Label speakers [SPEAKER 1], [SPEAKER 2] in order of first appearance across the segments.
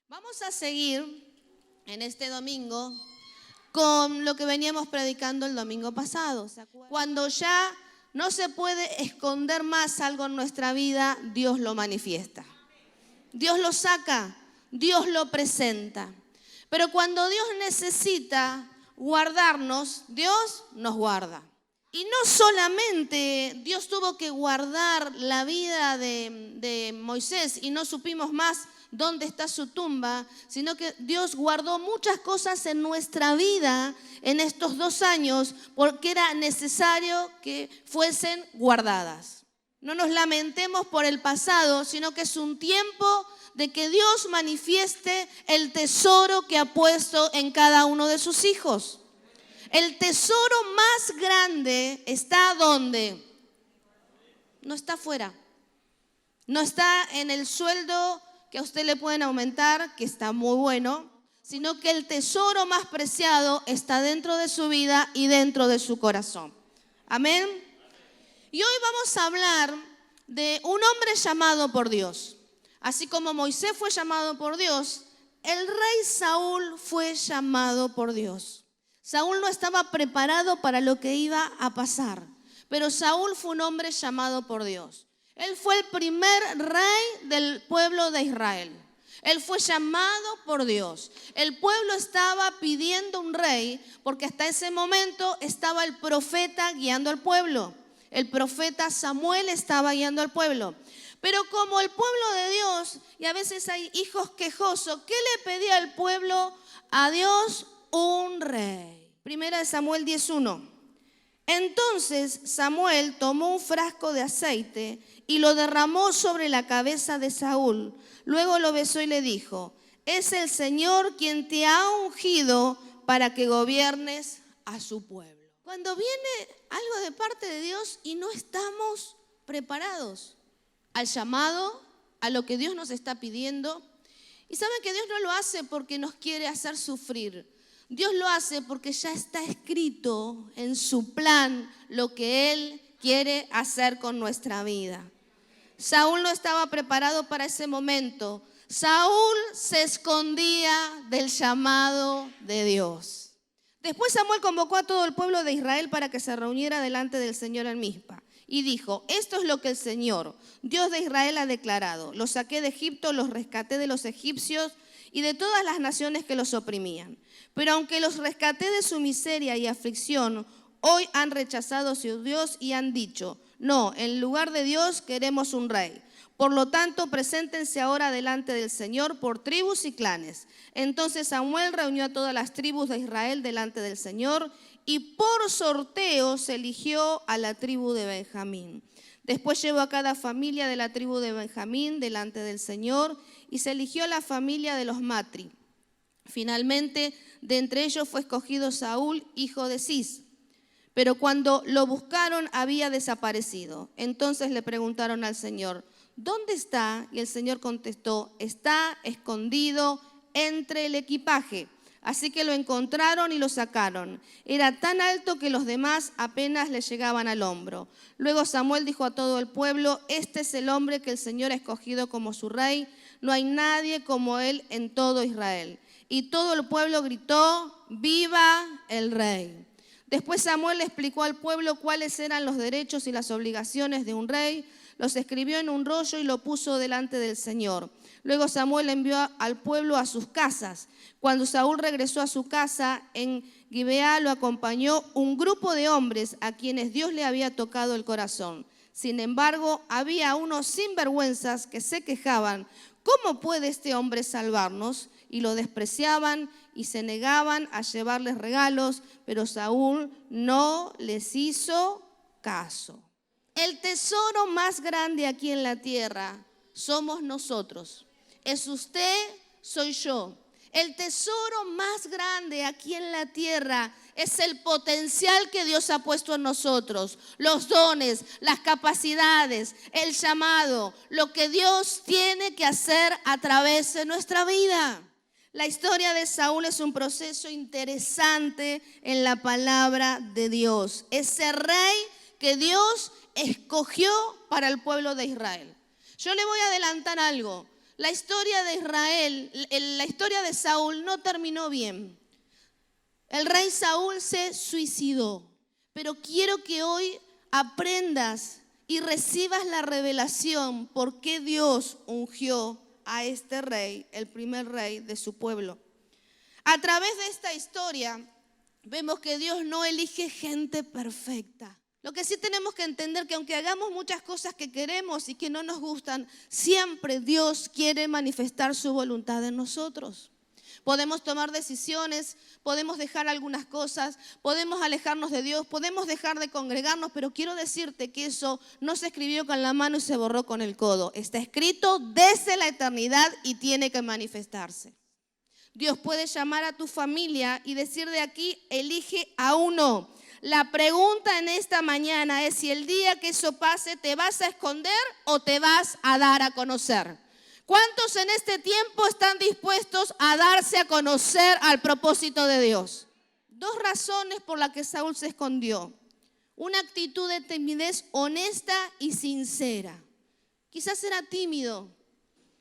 [SPEAKER 1] Vamos a seguir en este domingo con lo que veníamos predicando el domingo pasado. Cuando ya no se puede esconder más algo en nuestra vida, Dios lo manifiesta. Dios lo saca, Dios lo presenta. Pero cuando Dios necesita guardarnos, Dios nos guarda. Y no solamente Dios tuvo que guardar la vida de Moisés y no supimos más dónde está su tumba, sino que Dios guardó muchas cosas en nuestra vida en estos 2 años porque era necesario que fuesen guardadas. No nos lamentemos por el pasado, sino que es un tiempo de que Dios manifieste el tesoro que ha puesto en cada uno de sus hijos. El tesoro más grande está ¿dónde? No está afuera. No está en el sueldo que a usted le pueden aumentar, que está muy bueno, sino que el tesoro más preciado está dentro de su vida y dentro de su corazón. Amén. Y hoy vamos a hablar de un hombre llamado por Dios. Así como Moisés fue llamado por Dios, el rey Saúl fue llamado por Dios. Saúl no estaba preparado para lo que iba a pasar, pero Saúl fue un hombre llamado por Dios. Él fue el primer rey del pueblo de Israel. Él fue llamado por Dios. El pueblo estaba pidiendo un rey porque hasta ese momento estaba el profeta guiando al pueblo. El profeta Samuel estaba guiando al pueblo. Pero como el pueblo de Dios, y a veces hay hijos quejosos, ¿qué le pedía el pueblo a Dios? Un rey. Primera de Samuel 10:1. Entonces Samuel tomó un frasco de aceite y lo derramó sobre la cabeza de Saúl. Luego lo besó y le dijo: es el Señor quien te ha ungido para que gobiernes a su pueblo. Cuando viene algo de parte de Dios y no estamos preparados al llamado, a lo que Dios nos está pidiendo, y saben que Dios no lo hace porque nos quiere hacer sufrir. Dios lo hace porque ya está escrito en su plan lo que Él quiere hacer con nuestra vida. Saúl no estaba preparado para ese momento. Saúl se escondía del llamado de Dios. Después Samuel convocó a todo el pueblo de Israel para que se reuniera delante del Señor en Mizpa. Y dijo: esto es lo que el Señor, Dios de Israel, ha declarado. Los saqué de Egipto, los rescaté de los egipcios y de todas las naciones que los oprimían. Pero aunque los rescaté de su miseria y aflicción, hoy han rechazado a su Dios y han dicho: no, en lugar de Dios queremos un rey. Por lo tanto, preséntense ahora delante del Señor por tribus y clanes. Entonces Samuel reunió a todas las tribus de Israel delante del Señor y por sorteo se eligió a la tribu de Benjamín. Después llevó a cada familia de la tribu de Benjamín delante del Señor y se eligió a la familia de los Matri. Finalmente, de entre ellos fue escogido Saúl, hijo de Cis. Pero cuando lo buscaron había desaparecido. Entonces le preguntaron al Señor: ¿dónde está? Y el Señor contestó: está escondido entre el equipaje. Así que lo encontraron y lo sacaron. Era tan alto que los demás apenas le llegaban al hombro. Luego Samuel dijo a todo el pueblo: este es el hombre que el Señor ha escogido como su rey. No hay nadie como él en todo Israel. Y todo el pueblo gritó: ¡viva el rey! Después Samuel le explicó al pueblo cuáles eran los derechos y las obligaciones de un rey. Los escribió en un rollo y lo puso delante del Señor. Luego Samuel envió al pueblo a sus casas. Cuando Saúl regresó a su casa en Gibeá, lo acompañó un grupo de hombres a quienes Dios le había tocado el corazón. Sin embargo, había unos sinvergüenzas que se quejaban: ¿cómo puede este hombre salvarnos? Y lo despreciaban y se negaban a llevarles regalos, pero Saúl no les hizo caso. El tesoro más grande aquí en la tierra somos nosotros. Es usted, soy yo. El tesoro más grande aquí en la tierra es el potencial que Dios ha puesto en nosotros, los dones, las capacidades, el llamado, lo que Dios tiene que hacer a través de nuestra vida. La historia de Saúl es un proceso interesante en la palabra de Dios. Ese rey que Dios escogió para el pueblo de Israel. Yo le voy a adelantar algo. la historia de Israel, la historia de Saúl no terminó bien. El rey Saúl se suicidó. Pero quiero que hoy aprendas y recibas la revelación por qué Dios ungió a este rey, el primer rey de su pueblo. A través de esta historia vemos que Dios no elige gente perfecta. Lo que sí tenemos que entender que aunque hagamos muchas cosas que queremos y que no nos gustan, siempre Dios quiere manifestar su voluntad en nosotros. Podemos tomar decisiones, podemos dejar algunas cosas, podemos alejarnos de Dios, podemos dejar de congregarnos, pero quiero decirte que eso no se escribió con la mano y se borró con el codo. Está escrito desde la eternidad y tiene que manifestarse. Dios puede llamar a tu familia y decir de aquí, elige a uno. La pregunta en esta mañana es si el día que eso pase, ¿te vas a esconder o te vas a dar a conocer? ¿Cuántos en este tiempo están dispuestos a darse a conocer al propósito de Dios? Dos razones por las que Saúl se escondió. Una actitud de timidez honesta y sincera. Quizás era tímido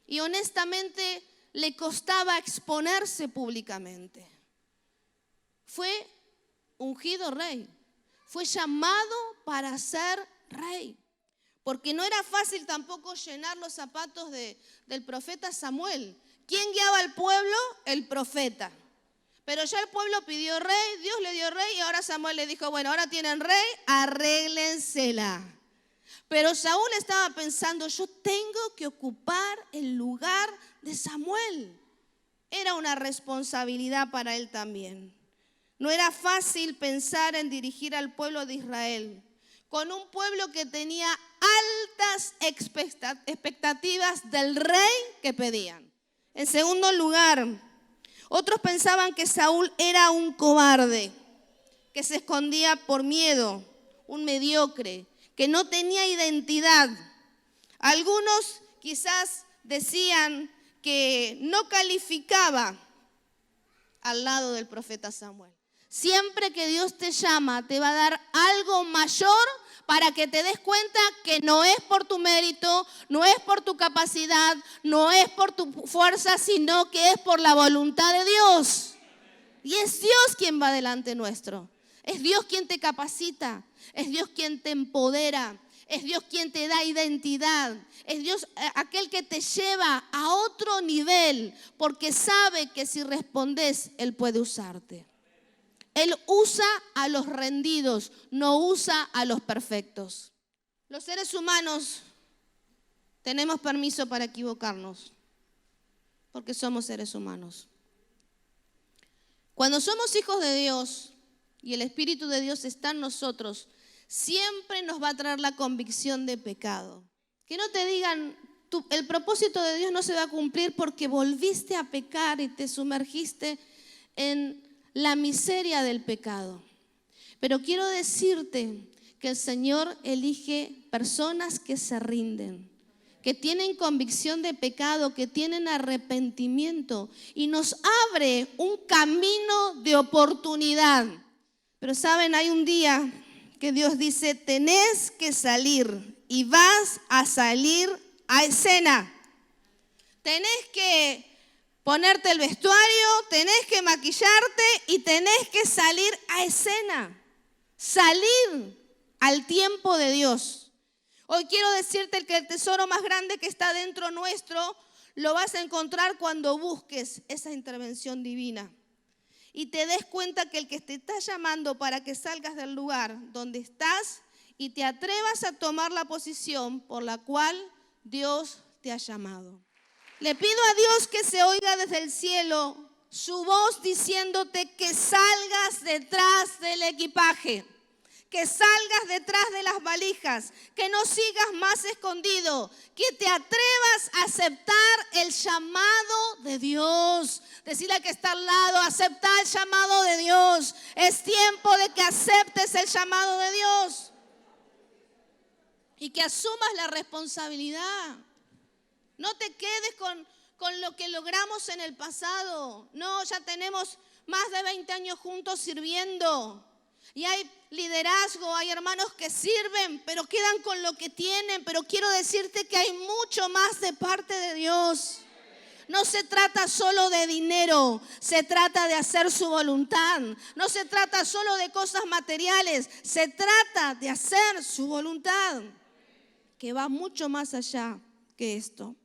[SPEAKER 1] y honestamente le costaba exponerse públicamente. Fue ungido rey. Fue llamado para ser rey. Porque no era fácil tampoco llenar los zapatos del profeta Samuel. ¿Quién guiaba al pueblo? El profeta. Pero ya el pueblo pidió rey, Dios le dio rey y ahora Samuel le dijo, bueno, ahora tienen rey, arréglensela. Pero Saúl estaba pensando, yo tengo que ocupar el lugar de Samuel. Era una responsabilidad para él también. No era fácil pensar en dirigir al pueblo de Israel, con un pueblo que tenía altas expectativas del rey que pedían. En segundo lugar, otros pensaban que Saúl era un cobarde, que se escondía por miedo, un mediocre, que no tenía identidad. Algunos quizás decían que no calificaba al lado del profeta Samuel. Siempre que Dios te llama, te va a dar algo mayor para que te des cuenta que no es por tu mérito, no es por tu capacidad, no es por tu fuerza, sino que es por la voluntad de Dios. Y es Dios quien va delante nuestro. Es Dios quien te capacita, es Dios quien te empodera, es Dios quien te da identidad, es Dios aquel que te lleva a otro nivel, porque sabe que si respondes, Él puede usarte. Él usa a los rendidos, no usa a los perfectos. Los seres humanos tenemos permiso para equivocarnos, porque somos seres humanos. Cuando somos hijos de Dios y el Espíritu de Dios está en nosotros, siempre nos va a traer la convicción de pecado. Que no te digan, el propósito de Dios no se va a cumplir porque volviste a pecar y te sumergiste en la miseria del pecado. Pero quiero decirte que el Señor elige personas que se rinden, que tienen convicción de pecado, que tienen arrepentimiento y nos abre un camino de oportunidad. Pero saben, hay un día que Dios dice, tenés que salir y vas a salir a escena. Tenés que ponerte el vestuario, tenés que maquillarte y tenés que salir a escena. Salir al tiempo de Dios. Hoy quiero decirte que el tesoro más grande que está dentro nuestro lo vas a encontrar cuando busques esa intervención divina. Y te des cuenta que el que te está llamando para que salgas del lugar donde estás y te atrevas a tomar la posición por la cual Dios te ha llamado. Le pido a Dios que se oiga desde el cielo su voz diciéndote que salgas detrás del equipaje, que salgas detrás de las valijas, que no sigas más escondido, que te atrevas a aceptar el llamado de Dios. Decirle al que está al lado, acepta el llamado de Dios. Es tiempo de que aceptes el llamado de Dios y que asumas la responsabilidad. No te quedes con lo que logramos en el pasado. No, ya tenemos más de 20 años juntos sirviendo. Y hay liderazgo, hay hermanos que sirven, pero quedan con lo que tienen. Pero quiero decirte que hay mucho más de parte de Dios. No se trata solo de dinero, se trata de hacer su voluntad. No se trata solo de cosas materiales, se trata de hacer su voluntad, que va mucho más allá que esto.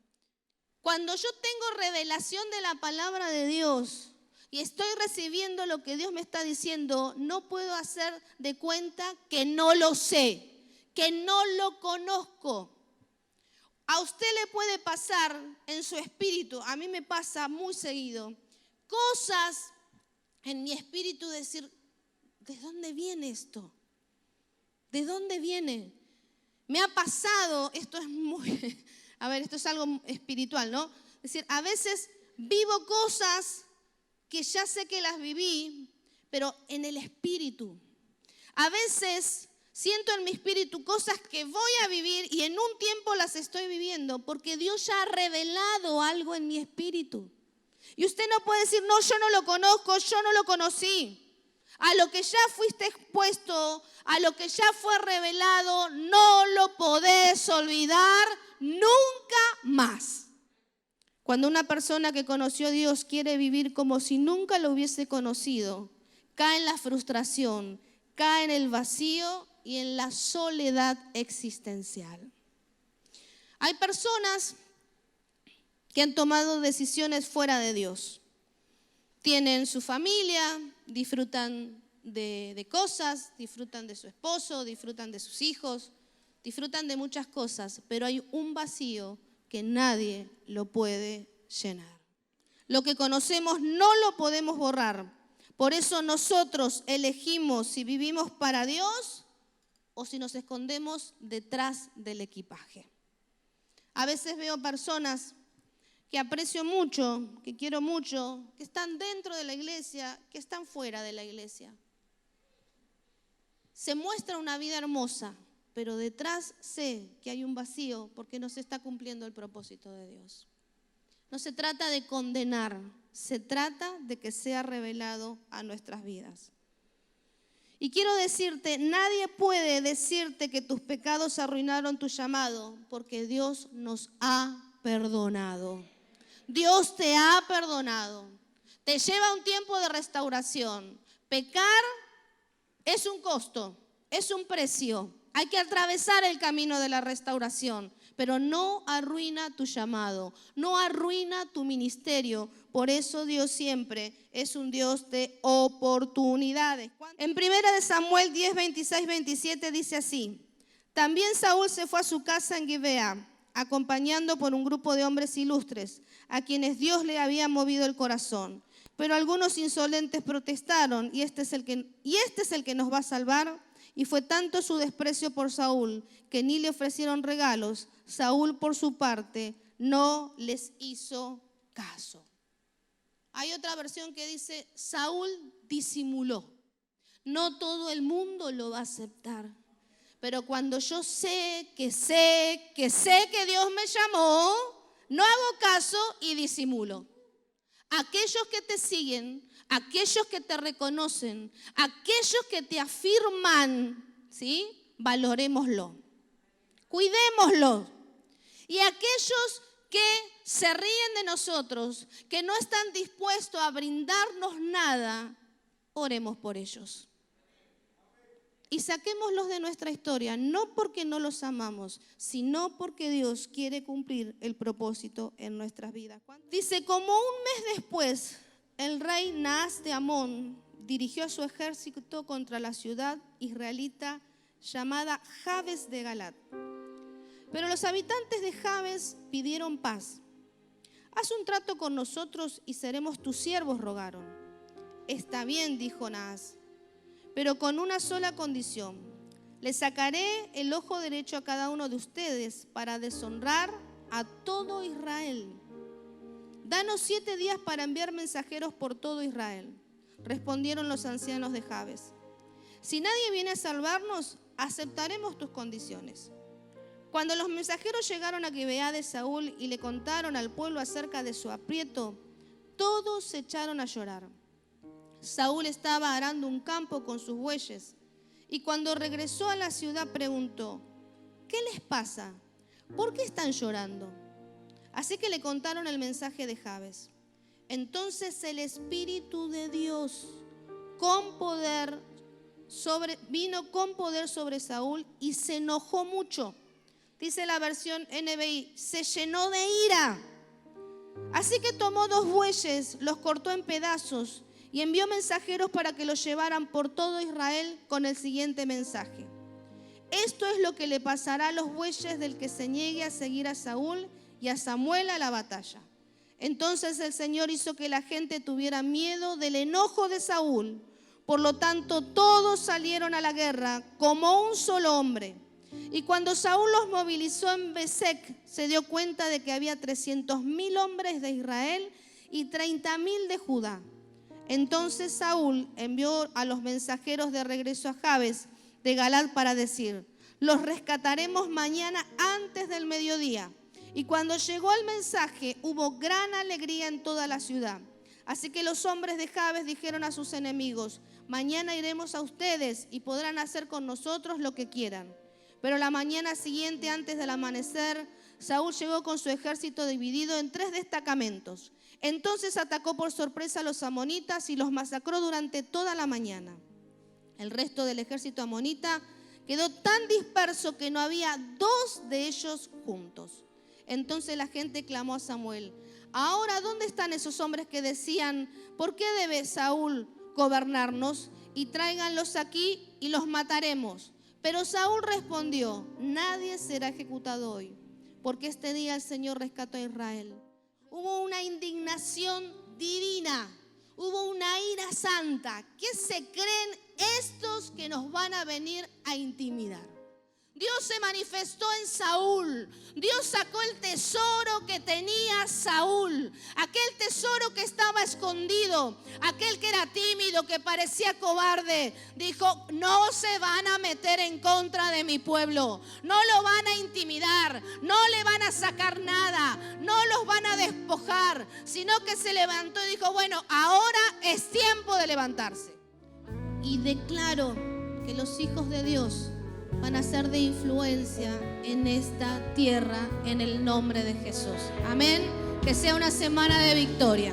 [SPEAKER 1] Cuando yo tengo revelación de la palabra de Dios y estoy recibiendo lo que Dios me está diciendo, no puedo hacer de cuenta que no lo sé, que no lo conozco. A usted le puede pasar en su espíritu, a mí me pasa muy seguido, cosas en mi espíritu, decir, ¿de dónde viene esto? ¿De dónde viene? Me ha pasado, esto es algo espiritual, ¿no? Es decir, a veces vivo cosas que ya sé que las viví, pero en el espíritu. A veces siento en mi espíritu cosas que voy a vivir y en un tiempo las estoy viviendo porque Dios ya ha revelado algo en mi espíritu. Y usted no puede decir, no, yo no lo conozco, yo no lo conocí. A lo que ya fuiste expuesto, a lo que ya fue revelado, no lo podés olvidar nunca más. Cuando una persona que conoció a Dios quiere vivir como si nunca lo hubiese conocido, cae en la frustración, cae en el vacío y en la soledad existencial. Hay personas que han tomado decisiones fuera de Dios. Tienen su familia, disfrutan de cosas, disfrutan de su esposo, disfrutan de sus hijos, disfrutan de muchas cosas, pero hay un vacío que nadie lo puede llenar. Lo que conocemos no lo podemos borrar. Por eso nosotros elegimos si vivimos para Dios o si nos escondemos detrás del equipaje. A veces veo personas que aprecio mucho, que quiero mucho, que están dentro de la iglesia, que están fuera de la iglesia. Se muestra una vida hermosa, pero detrás sé que hay un vacío porque no se está cumpliendo el propósito de Dios. No se trata de condenar, se trata de que sea revelado a nuestras vidas. Y quiero decirte, nadie puede decirte que tus pecados arruinaron tu llamado, porque Dios nos ha perdonado. Dios te ha perdonado. Te lleva un tiempo de restauración. Pecar es un costo, es un precio. Hay que atravesar el camino de la restauración, pero no arruina tu llamado, no arruina tu ministerio. Por eso Dios siempre es un Dios de oportunidades. En 1 Samuel 10, 26, 27 dice así: también Saúl se fue a su casa en Gibea, acompañando por un grupo de hombres ilustres, a quienes Dios le había movido el corazón. Pero algunos insolentes protestaron, y este es el que nos va a salvar. Y fue tanto su desprecio por Saúl que ni le ofrecieron regalos. Saúl, por su parte, no les hizo caso. Hay otra versión que dice, Saúl disimuló. No todo el mundo lo va a aceptar. Pero cuando yo sé que Dios me llamó, no hago caso y disimulo. Aquellos que te siguen, aquellos que te reconocen, aquellos que te afirman, ¿sí? Valorémoslo, cuidémoslo. Y aquellos que se ríen de nosotros, que no están dispuestos a brindarnos nada, oremos por ellos. Y saquémoslos de nuestra historia, no porque no los amamos, sino porque Dios quiere cumplir el propósito en nuestras vidas. Dice, como un mes después, el rey Naas de Amón dirigió a su ejército contra la ciudad israelita llamada Jabes de Galat. Pero los habitantes de Jabes pidieron paz. Haz un trato con nosotros y seremos tus siervos, rogaron. Está bien, dijo Naas, pero con una sola condición. Le sacaré el ojo derecho a cada uno de ustedes para deshonrar a todo Israel. Danos 7 días para enviar mensajeros por todo Israel. Respondieron los ancianos de Jabes. Si nadie viene a salvarnos, aceptaremos tus condiciones. Cuando los mensajeros llegaron a Gibea de Saúl y le contaron al pueblo acerca de su aprieto, todos se echaron a llorar. Saúl estaba arando un campo con sus bueyes Y cuando regresó a la ciudad preguntó: ¿qué les pasa? ¿Por qué están llorando? Así que le contaron el mensaje de Jabes. Entonces el Espíritu de Dios vino con poder sobre Saúl y se enojó mucho. Dice la versión NBI, se llenó de ira. Así que tomó 2 bueyes, los cortó en pedazos y envió mensajeros para que los llevaran por todo Israel con el siguiente mensaje: esto es lo que le pasará a los bueyes del que se niegue a seguir a Saúl y a Samuel a la batalla. Entonces el Señor hizo que la gente tuviera miedo del enojo de Saúl. Por lo tanto, todos salieron a la guerra como un solo hombre. Y cuando Saúl los movilizó en Besec, se dio cuenta de que había 300,000 hombres de Israel y 30,000 de Judá. Entonces Saúl envió a los mensajeros de regreso a Jabes de Galaad para decir: los rescataremos mañana antes del mediodía. Y cuando llegó el mensaje, hubo gran alegría en toda la ciudad. Así que los hombres de Jabes dijeron a sus enemigos: mañana iremos a ustedes y podrán hacer con nosotros lo que quieran. Pero la mañana siguiente, antes del amanecer, Saúl llegó con su ejército dividido en 3 destacamentos. Entonces atacó por sorpresa a los amonitas y los masacró durante toda la mañana. El resto del ejército amonita quedó tan disperso que no había 2 de ellos juntos. Entonces la gente clamó a Samuel: ahora, ¿dónde están esos hombres que decían: ¿por qué debe Saúl gobernarnos? Y tráiganlos aquí y los mataremos. Pero Saúl respondió: nadie será ejecutado hoy, porque este día el Señor rescató a Israel. Hubo una indignación divina, hubo una ira santa. ¿Qué se creen estos que nos van a venir a intimidar? Dios se manifestó en Saúl. Dios sacó el tesoro que tenía Saúl, aquel tesoro que estaba escondido, aquel que era tímido, que parecía cobarde. Dijo: no se van a meter en contra de mi pueblo, no lo van a intimidar, no le van a sacar nada, no los van a despojar, sino que se levantó y dijo: bueno, ahora es tiempo de levantarse. Y declaro que los hijos de Dios van a ser de influencia en esta tierra en el nombre de Jesús. Amén. Que sea una semana de victoria.